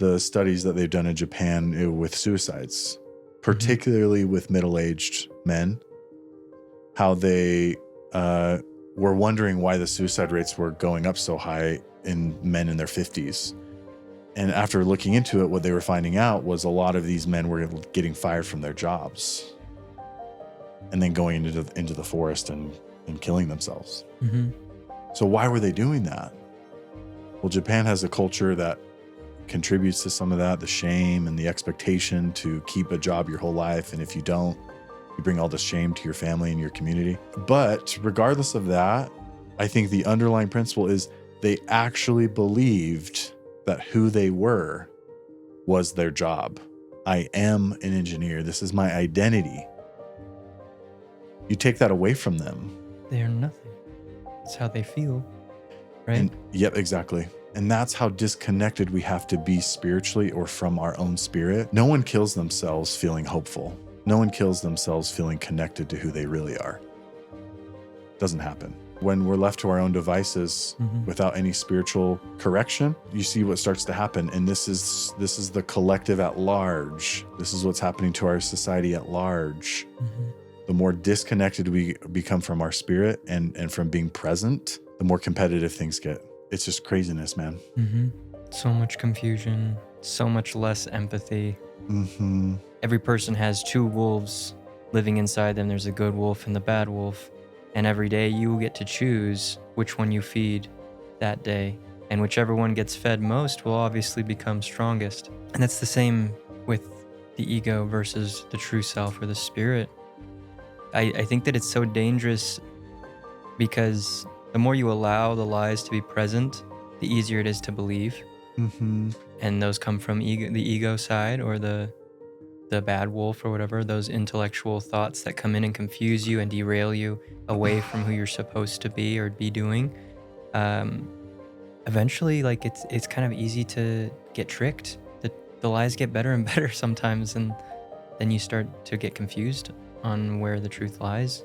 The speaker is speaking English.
the studies that they've done in Japan with suicides, particularly with middle-aged men, how they were wondering why the suicide rates were going up so high in men in their 50s. And after looking into it, what they were finding out was a lot of these men were getting fired from their jobs and then going into the forest and killing themselves. Mm-hmm. So why were they doing that? Well, Japan has a culture that contributes to some of that, the shame and the expectation to keep a job your whole life. And if you don't, you bring all this shame to your family and your community. But regardless of that, I think the underlying principle is they actually believed that who they were was their job. I am an engineer. This is my identity. You take that away from them. They are nothing. It's how they feel, right? Yep, exactly. And that's how disconnected we have to be spiritually or from our own spirit. No one kills themselves feeling hopeful. No one kills themselves feeling connected to who they really are. Doesn't happen. When we're left to our own devices without any spiritual correction, you see what starts to happen. And this is the collective at large. This is what's happening to our society at large. The more disconnected we become from our spirit and from being present, the more competitive things get. It's just craziness, man. So much confusion, so much less empathy. Every person has two wolves living inside them. There's a good wolf and the bad wolf. And every day you get to choose which one you feed that day. And whichever one gets fed most will obviously become strongest. And that's the same with the ego versus the true self or the spirit. I think that it's so dangerous because the more you allow the lies to be present, the easier it is to believe. And those come from the ego side or the bad wolf or whatever, those intellectual thoughts that come in and confuse you and derail you away from who you're supposed to be or be doing. Eventually, like it's kind of easy to get tricked. The lies get better and better sometimes, and then you start to get confused on where the truth lies.